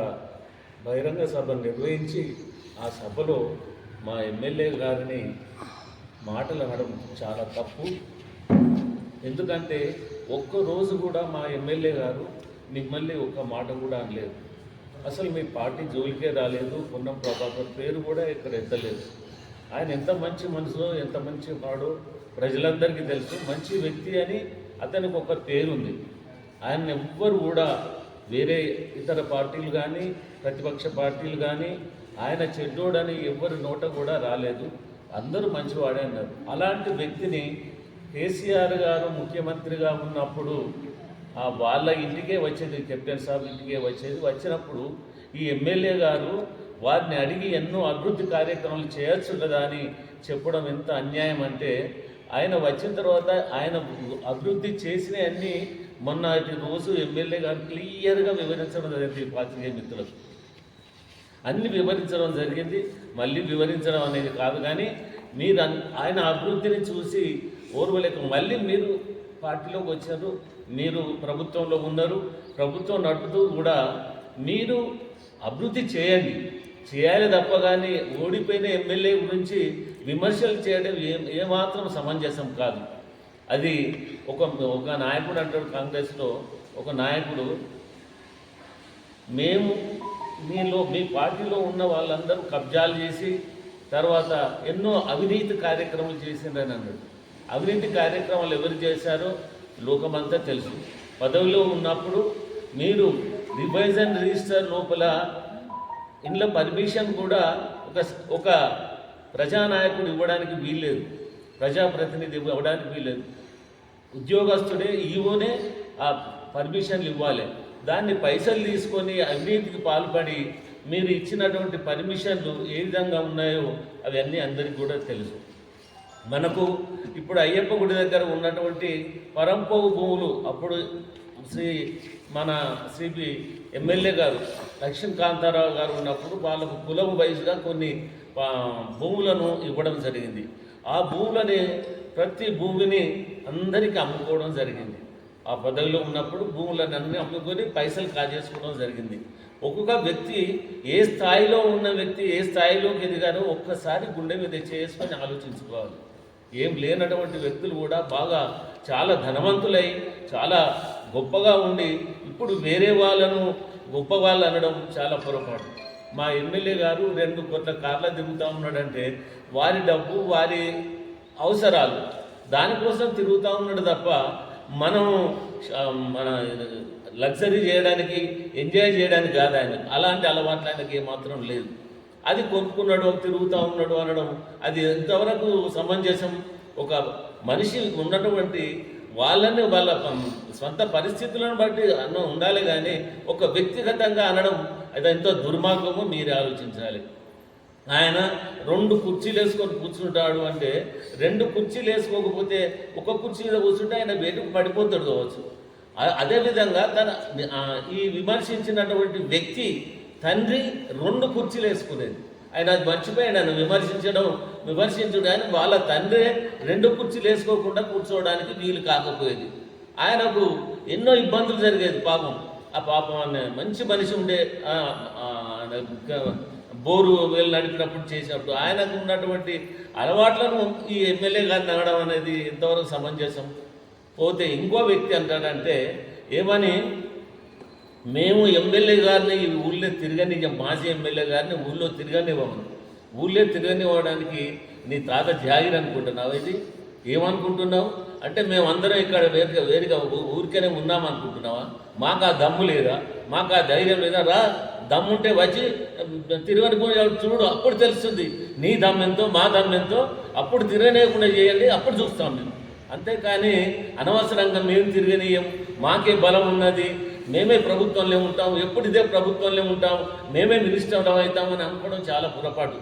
బహిరంగ సభ నిర్వహించి ఆ సభలో మా ఎమ్మెల్యే గారిని మాటలు అనడం చాలా తప్పు. ఎందుకంటే ఒక్కరోజు కూడా మా ఎమ్మెల్యే గారు మిమ్మల్ని ఒక్క మాట కూడా అనలేదు. అసలు మీ పార్టీ జోలికే రాలేదు. పొన్నం ప్రభాకర్ పేరు కూడా ఇక్కడ ఎత్తలేదు. ఆయన ఎంత మంచి మనసులో ఎంత మంచి వాడో ప్రజలందరికీ తెలుసు. మంచి వ్యక్తి అని అతనికి ఒక పేరుంది. ఆయన ఎవ్వరు కూడా వేరే ఇతర పార్టీలు కానీ ప్రతిపక్ష పార్టీలు కానీ ఆయన చెడ్డోడని ఎవ్వరి నోట కూడా రాలేదు. అందరూ మంచివాడే అన్నారు. అలాంటి వ్యక్తిని కేసీఆర్ గారు ముఖ్యమంత్రిగా ఉన్నప్పుడు వాళ్ళ ఇంటికే వచ్చేది, కెప్టెన్ సాబ్ ఇంటికే వచ్చేది. వచ్చినప్పుడు ఈ ఎమ్మెల్యే గారు వారిని అడిగి ఎన్నో అభివృద్ధి కార్యక్రమాలు చేయొచ్చు కదా అని చెప్పడం ఎంత అన్యాయం అంటే, ఆయన వచ్చిన తర్వాత ఆయన అభివృద్ధి చేసినవన్నీ మొన్నటి రోజు ఎమ్మెల్యే గారు క్లియర్గా వివరించడం జరిగింది. పాత్రికేయ మిత్రులకు అన్ని వివరించడం జరిగింది. మళ్ళీ వివరించడం అనేది కాదు, కానీ మీరు ఆయన అభివృద్ధిని చూసి ఓర్వలేక మళ్ళీ మీరు పార్టీలోకి వచ్చారు, మీరు ప్రభుత్వంలో ఉన్నారు. ప్రభుత్వం నడుపుతూ కూడా మీరు అభివృద్ధి చేయాలి తప్ప కానీ ఓడిపోయిన ఎమ్మెల్యే గురించి విమర్శలు చేయడం ఏమాత్రం సమంజసం కాదు. అది ఒక నాయకుడు అంటాడు, కాంగ్రెస్లో ఒక నాయకుడు, మేము మీ పార్టీలో ఉన్న వాళ్ళందరూ కబ్జాలు చేసి తర్వాత ఎన్నో అవినీతి కార్యక్రమాలు చేసిండ్రని అన్నాడు. అవినీతి కార్యక్రమాలు ఎవరు చేశారో లోకమంతా తెలుసు. పదవిలో ఉన్నప్పుడు మీరు రివైజన్ రిజిస్టర్ లోపల ఇంట్లో పర్మిషన్ కూడా ఒక ప్రజానాయకుడు ఇవ్వడానికి వీల్లేదు, ప్రజాప్రతినిధి ఇవ్వడానికి వీల్లేదు. ఉద్యోగస్తుడే ఈవోనే ఆ పర్మిషన్లు ఇవ్వాలి. దాన్ని పైసలు తీసుకొని అవినీతికి పాల్పడి మీరు ఇచ్చినటువంటి పర్మిషన్లు ఏ విధంగా ఉన్నాయో అవన్నీ అందరికీ కూడా తెలుసు. మనకు ఇప్పుడు అయ్యప్ప గుడి దగ్గర ఉన్నటువంటి పరంపోగు భూములు అప్పుడు మన శ్రీ ఎమ్మెల్యే గారు లక్ష్మీకాంతారావు గారు ఉన్నప్పుడు వాళ్ళకు కులం వైజ్గా కొన్ని భూములను ఇవ్వడం జరిగింది. ఆ భూములని ప్రతి భూమిని అందరికీ అమ్ముకోవడం జరిగింది. ఆ పదవిలో ఉన్నప్పుడు భూములను అన్నీ అమ్ముకొని పైసలు కాజేసుకోవడం జరిగింది. ఒక్కొక్క వ్యక్తి ఏ స్థాయిలో ఉన్న వ్యక్తి ఏ స్థాయిలోకి ఎదిగారో ఒక్కసారి గుండె మీద చేసుకొని ఆలోచించుకోవాలి. ఏం లేనటువంటి వ్యక్తులు కూడా బాగా చాలా ధనవంతులై చాలా గొప్పగా ఉండి ఇప్పుడు వేరే వాళ్ళను గొప్ప వాళ్ళు అనడం చాలా పొరపాటు. మా ఎమ్మెల్యే గారు 2 కోట్ల కార్లు తిరుగుతూ ఉన్నాడంటే వారి డబ్బు వారి అవసరాలు దానికోసం తిరుగుతూ ఉన్నాడు తప్ప మనం మన లగ్జరీ చేయడానికి ఎంజాయ్ చేయడానికి కాదు. ఆయన అలాంటి అలవాట్లు ఆయనకి ఏమాత్రం లేదు. అది కొనుక్కున్నాడు తిరుగుతూ ఉన్నాడు అనడం అది ఎంతవరకు సమంజసం? ఒక మనిషి ఉన్నటువంటి వాళ్ళని వాళ్ళ సొంత పరిస్థితులను బట్టి ఉండాలి కానీ ఒక వ్యక్తిగతంగా అనడం అది ఎంతో దుర్మార్గమో మీరు ఆలోచించాలి. ఆయన 2 కుర్చీలు వేసుకొని కూర్చుంటాడు అంటే 2 కుర్చీలు వేసుకోకపోతే ఒక కుర్చీ మీద కూర్చుంటే ఆయన వేటుకు పడిపోతాడు కావచ్చు. అదేవిధంగా ఈ విమర్శించినటువంటి వ్యక్తి తండ్రి 2 కుర్చీలు వేసుకునేది. ఆయన అది మర్చిపోయాడు. ఆయన విమర్శించడు కానీ వాళ్ళ తండ్రి 2 కుర్చీలు వేసుకోకుండా కూర్చోవడానికి వీలు కాకపోయేది. ఆయనకు ఎన్నో ఇబ్బందులు జరిగేది పాపం. ఆ పాపం అనే మంచి మనిషి ఉండే బోరు వేలు నడిపినప్పుడు చేసినప్పుడు ఆయనకు ఉన్నటువంటి అలవాట్లను ఈ ఎమ్మెల్యే గారిని అనడం అనేది ఎంతవరకు సమంజసం? పోతే ఇంకో వ్యక్తి అంటాడంటే ఏమని, మేము ఎమ్మెల్యే గారిని ఈ ఊళ్ళో మాజీ ఎమ్మెల్యే గారిని ఊళ్ళో తిరగనివ్వమని. ఊళ్ళో తిరగనివ్వడానికి నీ తాత జాగిర్ అనుకుంటున్నావు? ఇది ఏమనుకుంటున్నావు అంటే మేమందరం ఇక్కడ వేరుగా ఊరికనే ఉన్నామనుకుంటున్నావా? మాకు ఆ దమ్ము లేదా? మాకు ఆ ధైర్యం లేదా? రా, దమ్ముంటే వచ్చి తిరగనిపోయి చూడు, అప్పుడు తెలుస్తుంది నీ దమ్మెంతో మా దమ్మెంతో. అప్పుడు తిరగనేయకుండా చేయండి, అప్పుడు చూస్తాం మేము. అంతేకాని అనవసరంగా మేము తిరగనీయం, మాకే బలం ఉన్నది, మేమే ప్రభుత్వంలో ఉంటాం, ఎప్పుడు ఇదే ప్రభుత్వంలో ఉంటాం, మేమే మినిస్టర్ అవుతామని అనుకోవడం చాలా పొరపాటు.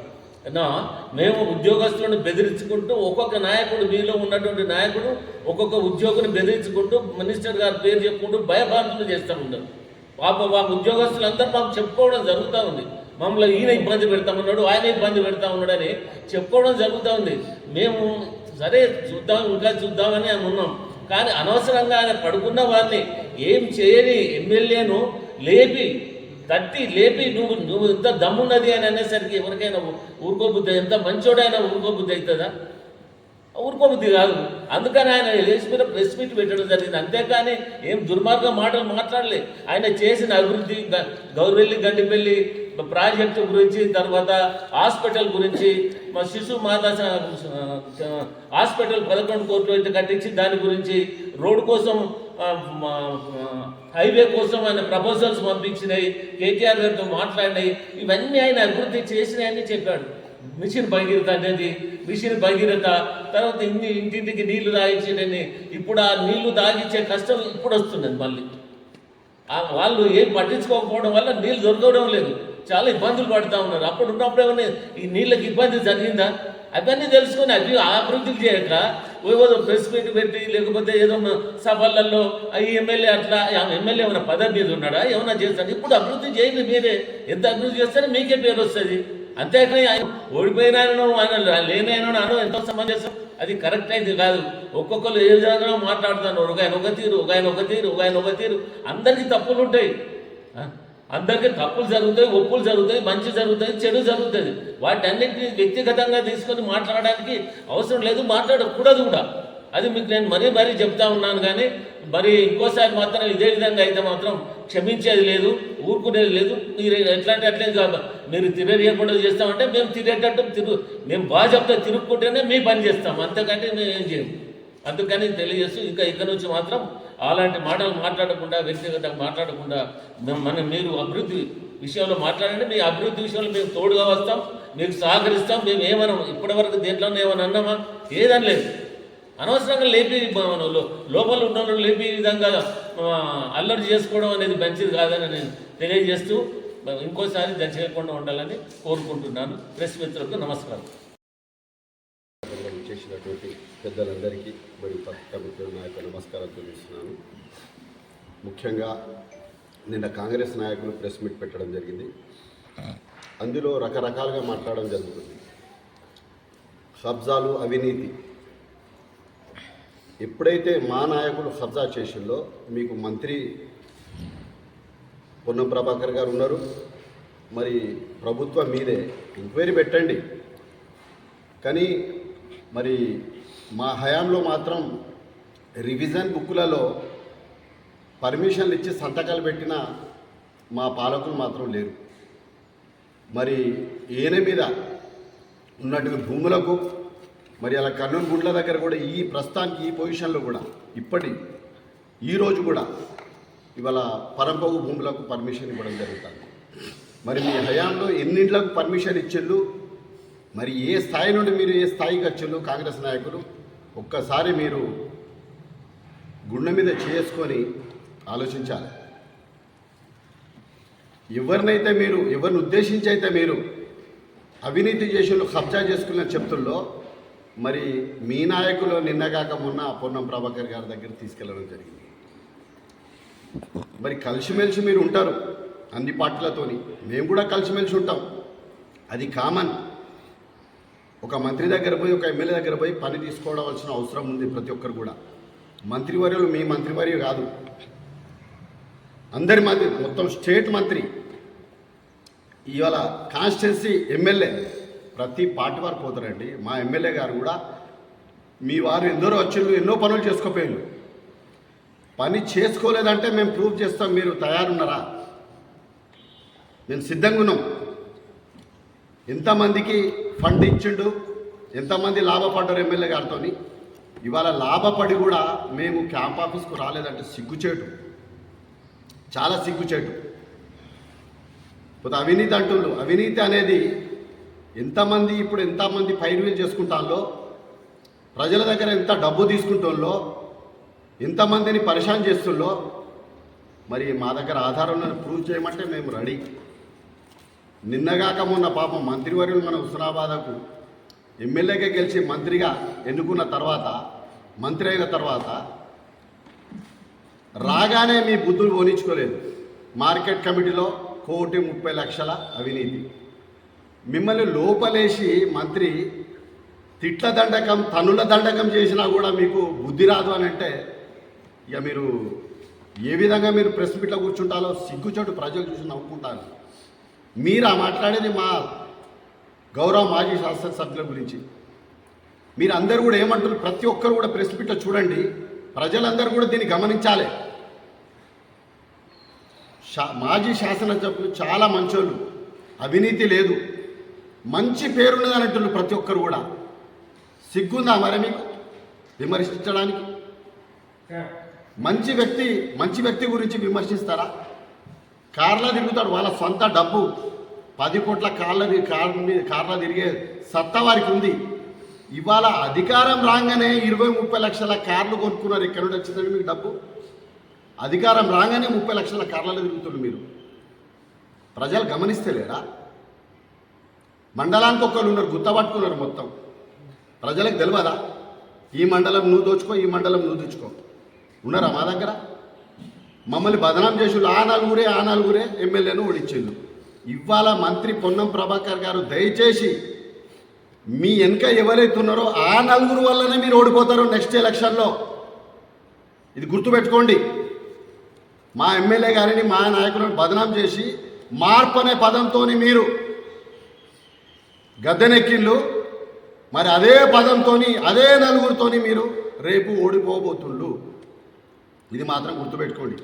మేము ఉద్యోగస్తులను బెదిరించుకుంటూ ఒక్కొక్క నాయకుడు మీలో ఉన్నటువంటి నాయకుడు ఒక్కొక్క ఉద్యోగిని బెదిరించుకుంటూ మినిస్టర్ గారి పేరు చెప్పుకుంటూ భయభ్రాంతులు చేస్తూ ఉంటారు. పాప ఉద్యోగస్తులందరూ మాకు చెప్పుకోవడం జరుగుతూ ఉంది. మమ్మల్ని ఈయన ఇబ్బంది పెడతామన్నాడు, ఆయన ఇబ్బంది పెడతా ఉన్నాడని చెప్పుకోవడం జరుగుతూ ఉంది. మేము సరే ఇంకా చూద్దామని ఉన్నాం. కానీ అనవసరంగా ఆయన పడుకున్న వారిని ఏం చేయని ఎమ్మెల్యేను లేపి నువ్వు ఇంత దమ్మున్నది అని అనేసరికి ఎవరికైనా ఊరుకోబుద్ధి, ఎంత మంచోడైనా ఊరుకోబుద్ధి అవుతుందా? ఊరుకోబుద్ధి కాదు. అందుకని ఆయన లేచి మీద ప్రెస్ మీట్ పెట్టడం జరిగింది. అంతేకాని ఏం దుర్మార్గ మాటలు మాట్లాడలే. ఆయన చేసిన అభివృద్ధి, గౌరెల్లి గండిపల్లి ప్రాజెక్టు గురించి, తర్వాత హాస్పిటల్ గురించి, మా శిశు మాతా హాస్పిటల్ 11 కోట్లు అయితే కట్టించి దాని గురించి, రోడ్డు కోసం హైవే కోసం ఆయన ప్రపోజల్స్ పంపించినాయి, కేటీఆర్ గారితో మాట్లాడినాయి. ఇవన్నీ ఆయన అభివృద్ధి చేసినాయని చెప్పాడు. మిషన్ భగీరథ అనేది మిషన్ భగీరథ, తర్వాత ఇంటింటికి నీళ్లు తాగించేటని. ఇప్పుడు ఆ నీళ్లు తాగించే కష్టం ఇప్పుడు వస్తున్నది. మళ్ళీ వాళ్ళు ఏం పట్టించుకోకపోవడం వల్ల నీళ్ళు దొరకడం లేదు, చాలా ఇబ్బందులు పడుతూ ఉన్నారు. అప్పుడు ఉన్నప్పుడు ఏమన్నా ఈ నీళ్ళకి ఇబ్బంది జరిగిందా? అవన్నీ తెలుసుకొని అవి అభివృద్ధికి చేయక ఏదో ప్రెస్ మీట్ పెట్టి లేకపోతే ఏదో సభలలో ఈ ఎమ్మెల్యే అట్లా ఎమ్మెల్యే ఏమైనా పదవి మీద ఉన్నాడా, ఏమైనా చేస్తాడు? ఇప్పుడు అభివృద్ధి చేయండి మీరే. ఎంత అభివృద్ధి చేస్తారో మీకే పేరు వస్తుంది. అంతేకాని ఆయన ఓడిపోయినానో ఆయన లేనైనా అనో ఎంతో సమంజసం. అది కరెక్ట్ అయితే కాదు. ఒక్కొక్కరు ఏ విధంగా మాట్లాడుతున్నారు. ఒక ఆయన ఒక తీరు. అందరికీ తప్పులు ఉంటాయి. అందరికీ తప్పులు జరుగుతాయి, ఒప్పులు జరుగుతాయి, మంచి జరుగుతాయి, చెడు జరుగుతుంది. వాటన్నిటిని వ్యక్తిగతంగా తీసుకొని మాట్లాడడానికి అవసరం లేదు, మాట్లాడకూడదు కూడా. అది మీకు నేను మరీ చెప్తా ఉన్నాను. కానీ మరి ఇంకోసారి మాత్రం ఇదే విధంగా అయితే మాత్రం క్షమించేది లేదు, ఊరుకునేది లేదు. మీరు ఎట్లాంటి అట్లే మీరు తిరగకుండా చేస్తామంటే మేము తిరిగేటట్టు మేము బాగా చెప్తా తిరుగుకుంటేనే మీ పని చేస్తాం, అంతకంటే మేము ఏం చేయము. అందుకని తెలియజేస్తూ ఇక నుంచి మాత్రం అలాంటి మాటలు మాట్లాడకుండా, వ్యక్తిగతంగా మాట్లాడకుండా మీరు అభివృద్ధి విషయంలో మాట్లాడండి. మీ అభివృద్ధి విషయంలో మేము తోడుగా వస్తాం, మీకు సహకరిస్తాం. మేము ఏమనం ఇప్పటివరకు దేంట్లోనే ఏమని అన్నామా? ఏదని లేదు. అనవసరంగా లేపి లోపల ఉన్న వాళ్ళు లేపి ఈ విధంగా అల్లరి చేసుకోవడం అనేది మంచిది కాదని నేను తెలియజేస్తూ ఇంకోసారి దయచేయకుండా ఉండాలని కోరుకుంటున్నాను. ప్రెస్ మిత్రులకు నమస్కారం. చేసినటువంటి పెద్దలందరికీ మరియు పత్రికా మిత్రులు నా యొక్క నమస్కారం తెలియజేస్తున్నాను. ముఖ్యంగా నిన్న కాంగ్రెస్ నాయకులు ప్రెస్ మీట్ పెట్టడం జరిగింది. అందులో రకరకాలుగా మాట్లాడడం జరుగుతుంది. కబ్జాలు, అవినీతి. ఎప్పుడైతే మా నాయకులు కబ్జా చేసిందో మీకు మంత్రి పొన్నం ప్రభాకర్ గారు ఉన్నారు. మరి ప్రభుత్వం మీదే ఎంక్వైరీ పెట్టండి. కానీ మరి మా హయాంలో మాత్రం రివిజన్ బుక్కులలో పర్మిషన్లు ఇచ్చి సంతకాలు పెట్టిన మా పాలకులు మాత్రం లేరు. మరి ఈయన మీద ఉన్నటువంటి భూములకు మరి అలా కర్నూలు గుండ్ల దగ్గర కూడా ఈ ప్రస్తుతానికి ఈ పొజిషన్లో కూడా ఈరోజు కూడా ఇవాళ పరంపగు భూములకు పర్మిషన్ ఇవ్వడం జరుగుతుంది. మరి మీ హయాంలో ఎన్నింట్లకు పర్మిషన్ ఇచ్చిళ్ళు, మరి ఏ స్థాయి నుండి మీరు ఏ స్థాయికి వచ్చిళ్ళు కాంగ్రెస్ నాయకులు? ఒక్కసారి మీరు గుండె మీద చేసుకొని ఆలోచించాలి. ఎవరిని ఉద్దేశించి అయితే మీరు అవినీతి చేసిళ్ళు, కబ్జా చేసుకున్న చెప్తుల్లో మరి మీ నాయకులు నిన్నగాక మొన్న పొన్నం ప్రభాకర్ గారి దగ్గర తీసుకెళ్ళడం జరిగింది. మరి కలిసిమెలిసి మీరు ఉంటారు అన్ని పార్టీలతోని, మేము కూడా కలిసిమెలిసి ఉంటాం, అది కామన్. ఒక మంత్రి దగ్గర పోయి ఒక ఎమ్మెల్యే దగ్గర పోయి పని తీసుకోవవలసిన అవసరం ఉంది ప్రతి ఒక్కరు కూడా. మంత్రివర్యులు మీ మంత్రివర్య కాదు, అందరి మంత్రి, మొత్తం స్టేట్ మంత్రి. ఇవాళ కాన్స్టిట్యున్సీ ఎమ్మెల్యే ప్రతి పార్టీ వారు పోతారండి. మా ఎమ్మెల్యే గారు కూడా మీ వారు ఎందరో వచ్చిళ్ళు, ఎన్నో పనులు చేసుకోపోయారు. పని చేసుకోలేదంటే మేము ప్రూవ్ చేస్తాం. మీరు తయారున్నారా? మేము సిద్ధంగా ఉన్నాం. ఎంతమందికి ఫండ్ ఇచ్చిండు, ఎంతమంది లాభపడ్డారు ఎమ్మెల్యే గారితో. ఇవాళ లాభపడి కూడా మేము క్యాంప్ ఆఫీస్కు రాలేదంటే సిగ్గుచేటు, చాలా సిగ్గుచేటు. పోతే అవినీతి అంటుండ్రు. అవినీతి అనేది ఎంతమంది పైరువేలు చేసుకుంటాలో, ప్రజల దగ్గర ఎంత డబ్బు తీసుకుంటాలో, ఎంతమందిని పరిశాన్ చేస్తుందో మరి మా దగ్గర ఆధారాలను ప్రూవ్ చేయమంటే మేము రెడీ. నిన్నగాక మొన్న పాపం మంత్రివర్యులు మన హుస్నాబాద్కు ఎమ్మెల్యేగా గెలిచి మంత్రిగా ఎన్నుకున్న తర్వాత, మంత్రి అయిన తర్వాత రాగానే మీ బుద్ధులు పోనించుకోలేదు. మార్కెట్ కమిటీలో 1,30,00,000 అవినీతి. మిమ్మల్ని లోపలేసి మంత్రి తిట్ల దండకం, తనుల దండకం చేసినా కూడా మీకు బుద్ధి రాదు అని అంటే ఇక మీరు ఏ విధంగా మీరు ప్రెస్ మీట్లో కూర్చుంటారో సిగ్గుచోటు ప్రజలు చూసి నవ్వుకుంటారు. మీరు మాట్లాడేది మా గౌరవ మాజీ శాసనసభ్యుల గురించి. మీరు అందరూ కూడా ఏమంటారు? ప్రతి ఒక్కరు కూడా ప్రెస్ మీట్లో చూడండి, ప్రజలందరూ కూడా దీన్ని గమనించాలి. మాజీ శాసనసభ్యులు చాలా మంచోళ్ళు, అవినీతి లేదు, మంచి పేరున్నది అన్నట్టు ప్రతి ఒక్కరు కూడా. సిగ్గుందా మరి మీకు విమర్శించడానికి? మంచి వ్యక్తి గురించి విమర్శిస్తారా? కార్లో తిరుగుతాడు, వాళ్ళ సొంత డబ్బు 10 కోట్ల కార్లో తిరిగే సత్తా వారికి ఉంది. ఇవాళ అధికారం రాగానే 20-30 లక్షల కార్లు కొనుక్కున్నారు. ఎక్కడ నుండి వచ్చిందండి మీకు డబ్బు? అధికారం రాగానే 30 లక్షల కార్లలో తిరుగుతున్నారు మీరు. ప్రజలు గమనిస్తలేరా? మండలానికి ఒక్కరు ఉన్నారు, గుర్తపట్టుకున్నారు మొత్తం. ప్రజలకు తెలియదా? ఈ మండలం నువ్వు దోచుకో, ఈ మండలం నువ్వు దోచుకో. ఉన్నారా మా దగ్గర? మమ్మల్ని బదనాం చేసి ఆ నలుగురే ఎమ్మెల్యేను ఓడించిండు. ఇవాళ మంత్రి పొన్నం ప్రభాకర్ గారు దయచేసి మీ వెనుక ఎవరైతే ఉన్నారో ఆ 4 వల్లనే మీరు ఓడిపోతారు నెక్స్ట్ ఎలక్షన్లో. ఇది గుర్తుపెట్టుకోండి. మా ఎమ్మెల్యే గారిని, మా నాయకులను బదనాం చేసి మార్పు అనే పదంతో మీరు గద్దెనెక్కిళ్ళు. మరి అదే పదంతో, అదే 4 మీరు రేపు ఓడిపోబోతుండ్రు. ఇది మాత్రం గుర్తుపెట్టుకోండి.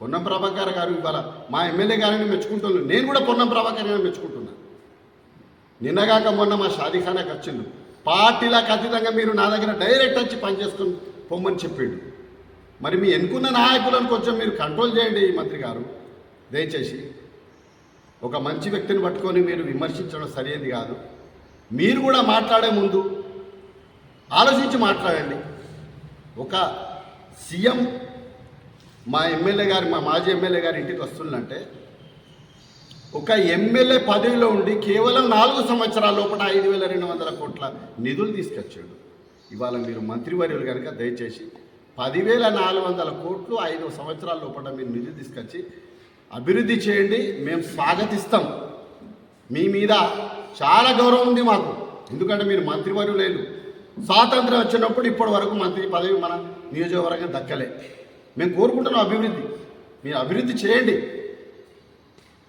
పొన్నం ప్రభాకర్ గారు ఇవాళ మా ఎమ్మెల్యే గారిని మెచ్చుకుంటున్నారు. నేను కూడా పొన్నం ప్రభాకర్ గారిని మెచ్చుకుంటున్నా. నిన్నగాక మొన్న మా షాదీఖానాకి వచ్చిండు. పార్టీలకు అతీతంగా మీరు నా దగ్గర డైరెక్ట్ వచ్చి పనిచేసుకుని పొమ్మని చెప్పిండు. మరి మీ ఎన్నుకున్న నాయకులను కొంచెం మీరు కంట్రోల్ చేయండి మంత్రి గారు దయచేసి. ఒక మంచి వ్యక్తిని పట్టుకొని మీరు విమర్శించడం సరైనది కాదు. మీరు కూడా మాట్లాడే ముందు ఆలోచించి మాట్లాడండి. ఒక సీఎం మా మాజీ ఎమ్మెల్యే గారి ఇంటికి వస్తుందంటే ఒక ఎమ్మెల్యే పదవిలో ఉండి కేవలం 4 సంవత్సరాల లోపల 5,200 కోట్ల నిధులు తీసుకొచ్చాడు. ఇవాళ మీరు మంత్రివర్యులు కనుక దయచేసి 10,400 కోట్లు 5 సంవత్సరాల లోపల మీరు నిధులు తీసుకొచ్చి అభివృద్ధి చేయండి. మేము స్వాగతిస్తాం. మీ మీద చాలా గౌరవం ఉంది మాకు. ఎందుకంటే మీరు మంత్రివర్యులేరు. స్వాతంత్రం వచ్చినప్పుడు ఇప్పటి వరకు మంత్రి పదవి మన నియోజకవర్గం దక్కలే. మేము కోరుకుంటున్నాం అభివృద్ధి. మీరు అభివృద్ధి చేయండి.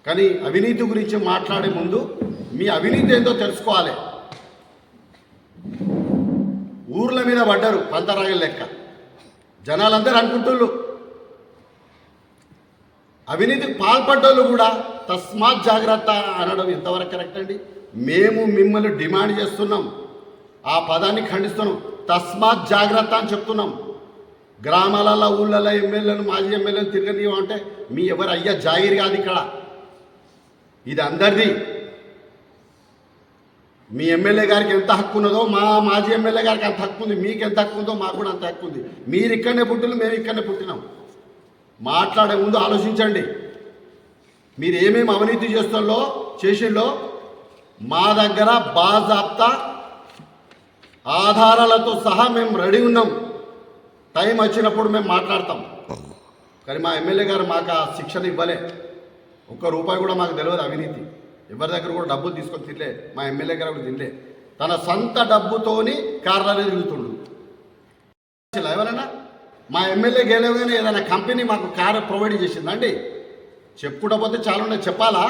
కానీ అవినీతి గురించి మాట్లాడే ముందు మీ అవినీతి ఏందో తెలుసుకోవాలి. ఊర్ల మీద పడ్డారు పంతరాగల లెక్క. జనాలందరూ అనుకుంటున్నారు. అవినీతికి పాల్పడ్డోళ్ళు కూడా తస్మాత్ జాగ్రత్త అనడం ఎంతవరకు కరెక్ట్ అండి? మేము మిమ్మల్ని డిమాండ్ చేస్తున్నాం. ఆ పదాన్ని ఖండిస్తున్నాం. తస్మాత్ జాగ్రత్త అని చెప్తున్నాం. గ్రామాలలో ఊళ్ళలో ఎమ్మెల్యేలు మాజీ ఎమ్మెల్యేలు తిరగనివ్వంటే మీ ఎవరు అయ్యా జాగిరి కాదు. ఇక్కడ ఇది అందరిది. మీ ఎమ్మెల్యే గారికి ఎంత హక్కు ఉన్నదో మా మాజీ ఎమ్మెల్యే గారికి అంత హక్కు ఉంది. మీకు ఎంత హక్కు ఉందో మాకు కూడా అంత హక్కు ఉంది. మీరు ఇక్కడనే పుట్టిన, మేము ఇక్కడనే పుట్టినాం. మాట్లాడే ముందు ఆలోచించండి. మీరు ఏమేమి అవినీతి చేసిందో మా దగ్గర బాజాప్తా ఆధారాలతో సహా మేము రెడీ ఉన్నాం. టైం వచ్చినప్పుడు మేము మాట్లాడతాం. కానీ మా ఎమ్మెల్యే గారు మాకు ఆ శిక్షణ ఇవ్వలే. ₹1 కూడా మాకు తెలియదు అవినీతి. ఎవరి దగ్గర కూడా డబ్బులు తీసుకొని తినలే. మా ఎమ్మెల్యే గారు కూడా తినలే. తన సొంత డబ్బుతోని కార్లలో తిరుగుతుండు. ఎవరైనా మా ఎమ్మెల్యే గెలవగానే ఏదైనా కంపెనీ మాకు కారు ప్రొవైడ్ చేసిందండి? చెప్పుకుంటపోతే చాలా ఉన్నాయి. చెప్పాలా?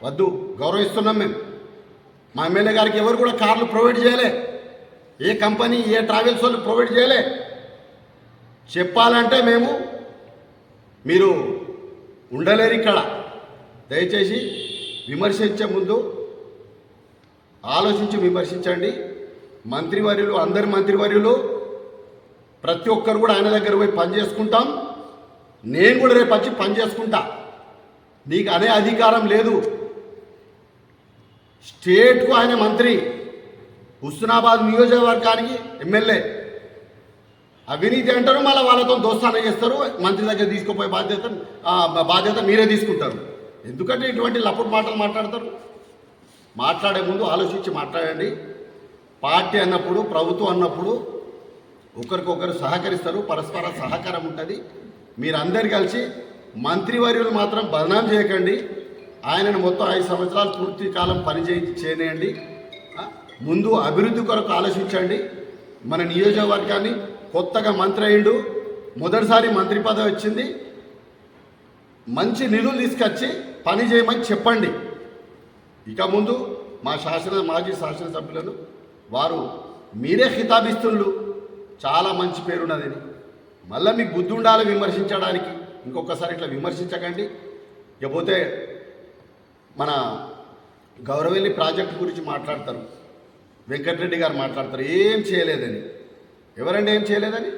వద్దు. గౌరవిస్తున్నాం మేము. మా ఎమ్మెల్యే గారికి ఎవరు కూడా కార్లు ప్రొవైడ్ చేయలే. ఏ కంపెనీ ఏ ట్రావెల్స్ వాళ్ళు ప్రొవైడ్ చేయలే. చెప్పాలంటే మీరు ఉండలేరు ఇక్కడ. దయచేసి విమర్శించే ముందు ఆలోచించి విమర్శించండి. మంత్రివర్యులు, అందరి మంత్రివర్యులు ప్రతి ఒక్కరు కూడా ఆయన దగ్గర పోయి పని చేసుకుంటాం. నేను కూడా రేపు వచ్చి పని చేసుకుంటా. నీకు అనే అధికారం లేదు. స్టేట్కు ఆయన మంత్రి, హుస్నాబాద్ నియోజకవర్గానికి ఎమ్మెల్యే. అవినీతి అంటారు, మళ్ళీ వాళ్ళతో దోస్తాన చేస్తారు. మంత్రి దగ్గర తీసుకుపోయే బాధ్యత మీరే తీసుకుంటారు. ఎందుకంటే ఇటువంటి లప్పుడు మాటలు మాట్లాడతారు? మాట్లాడే ముందు ఆలోచించి మాట్లాడండి. పార్టీ అన్నప్పుడు, ప్రభుత్వం అన్నప్పుడు ఒకరికొకరు సహకరిస్తారు. పరస్పర సహకారం ఉంటుంది. మీరందరు కలిసి మంత్రివర్యులు మాత్రం బదనాం చేయకండి. ఆయనను మొత్తం 5 సంవత్సరాలు పూర్తి కాలం చేయనియండి. ముందు అభివృద్ధి కొరకు ఆలోచించండి. మన నియోజకవర్గాన్ని కొత్తగా మంత్రి అయిండు, మొదటిసారి మంత్రి పదవి వచ్చింది. మంచి నిధులు తీసుకొచ్చి పని చేయమని చెప్పండి. ఇక ముందు మా మాజీ శాసనసభ్యులను వారు మీరే హితాబిస్తున్నారు. చాలా మంచి పేరున్నదని. మళ్ళీ మీకు బుద్ధి ఉండాలి విమర్శించడానికి. ఇంకొకసారి ఇట్లా విమర్శించకండి. ఇకపోతే మన గౌరవెల్లి ప్రాజెక్టు గురించి మాట్లాడతారు. వెంకటరెడ్డి గారు మాట్లాడతారు ఏం చేయలేదని. ఎవరండి ఏం చేయలేదని?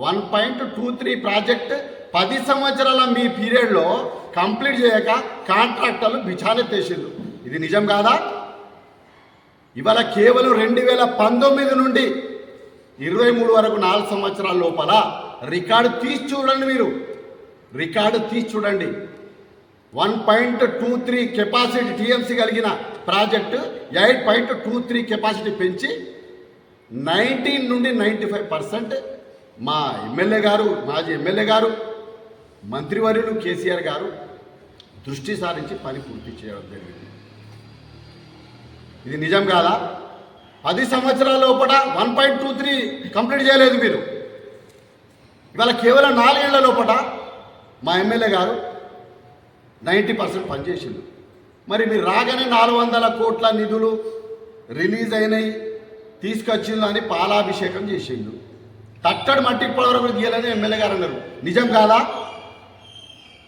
1.23 ప్రాజెక్ట్ 10 సంవత్సరాల మీ పీరియడ్లో కంప్లీట్ చేయక కాంట్రాక్టర్లు బిచానెత్తేసిండ్రు. ఇది నిజం కాదా? ఇవాళ కేవలం 2019 నుండి 23 వరకు 4 సంవత్సరాల లోపల రికార్డు తీసి చూడండి. మీరు రికార్డు తీసి చూడండి. 1.23 కెపాసిటీ టీఎంసీ కలిగిన ప్రాజెక్టు 8.23 కెపాసిటీ పెంచి 19 నుండి 95% మా ఎమ్మెల్యే గారు, మాజీ ఎమ్మెల్యే గారు, మంత్రివర్యులు కేసీఆర్ గారు దృష్టి సారించి పని పూర్తి చేయడం జరిగింది. ఇది నిజం కాదా? 10 సంవత్సరాల లోపల 1.23 కంప్లీట్ చేయలేదు మీరు. ఇవాళ కేవలం 4 ఏళ్ల లోపల మా ఎమ్మెల్యే గారు 90% పనిచేసిండు. మరి మీరు రాగానే 400 కోట్ల నిధులు రిలీజ్ అయినాయి, తీసుకొచ్చిండు అని పాలాభిషేకం చేసిండు. తట్టడి మట్టి ఇప్పటివరకు తీయలేదని ఎమ్మెల్యే గారు అన్నారు. నిజం కాదా?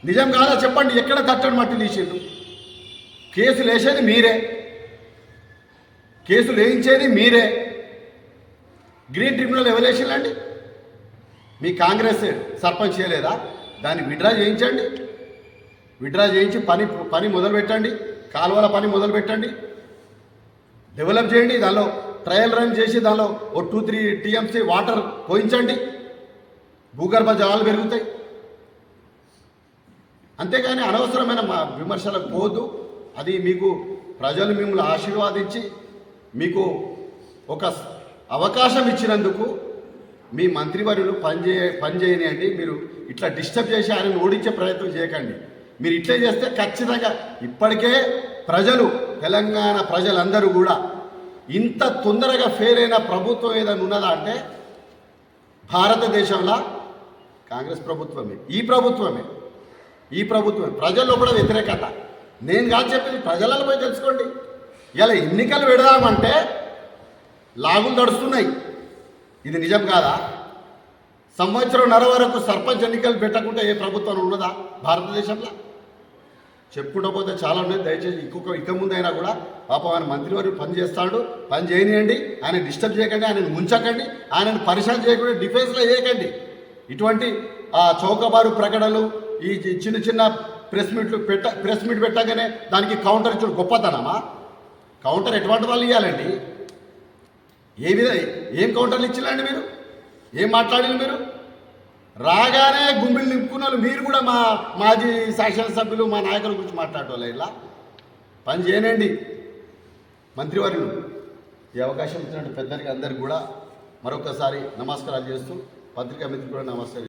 నిజం కాదా చెప్పండి. ఎక్కడ తట్టడి మట్టి తీసిండు? కేసులు వేసేది మీరే, కేసులు వేయించేది మీరే. గ్రీన్ ట్రిబ్యునల్ ఎవరు వేసిండండి? మీ కాంగ్రెస్ సర్పంచ్ చేయలేదా? దాన్ని విడ్రా చేయించండి. విత్డ్రా చేయించి పని మొదలు పెట్టండి, కాలువల పని మొదలు పెట్టండి, డెవలప్ చేయండి, దానిలో ట్రయల్ రన్ చేసి దానిలో ఓ 2-3 TMC వాటర్ పోయించండి, భూగర్భ జలాలు పెరుగుతాయి. అంతేగాని అనవసరమైన విమర్శలకు పోవద్దు. అది మీకు ప్రజలు మిమ్మల్ని ఆశీర్వాదించి మీకు ఒక అవకాశం ఇచ్చినందుకు మీ మంత్రివర్యులు పనిచేయనియండి. మీరు ఇట్లా డిస్టర్బ్ చేసి ఆయనను ఓడించే ప్రయత్నం చేయకండి. మీరు ఇట్లే చేస్తే ఖచ్చితంగా ఇప్పటికే ప్రజలు, తెలంగాణ ప్రజలందరూ కూడా ఇంత తొందరగా ఫెయిల్ అయిన ప్రభుత్వం ఏదైనా ఉన్నదా అంటే భారతదేశంలో కాంగ్రెస్ ప్రభుత్వమే. ఈ ప్రభుత్వమే ప్రజల్లో కూడా వ్యతిరేకత. నేను కాదు చెప్పింది, ప్రజలలో పోయి తెలుసుకోండి. ఇలా ఎన్నికలు పెడదామంటే లాగులు నడుస్తున్నాయి. ఇది నిజం కాదా? సంవత్సరంన్నర వరకు సర్పంచ్ ఎన్నికలు పెట్టకుండా ఏ ప్రభుత్వం ఉన్నదా భారతదేశంలో? చెప్పుకుంటూ పోతే చాలా ఉన్నాయి. దయచేసి ఇక ముందైనా కూడా పాపం ఆయన మంత్రివర్యులు పని చేస్తాడు, పని చేయనియండి. ఆయన డిస్టర్బ్ చేయకండి, ఆయనను ముంచకండి, ఆయనను పరిశాన్ చేయకుండా డిఫెన్స్లో చేయకండి. ఇటువంటి చౌకబారు ప్రకటనలు, ఈ చిన్న చిన్న ప్రెస్ మీట్ పెట్టగానే దానికి కౌంటర్ ఇచ్చిన గొప్పతనమా? కౌంటర్ ఎటువంటి వాళ్ళు ఇవ్వాలండి? ఏం కౌంటర్లు ఇచ్చిల్లండి? మీరు ఏం మాట్లాడారు? మీరు రాగానే గుండెలు నింపుకున్న వాళ్ళు మీరు కూడా మా మాజీ శాసనసభ్యులు, మా నాయకుల గురించి మాట్లాడేవాళ్ళు. ఇలా పని చేయనండి మంత్రివర్యులు. ఈ అవకాశం ఇచ్చినట్టు పెద్దలకి అందరికీ కూడా మరొకసారి నమస్కారాలు చేస్తూ పత్రికా మిత్రులు కూడా నమస్కారం.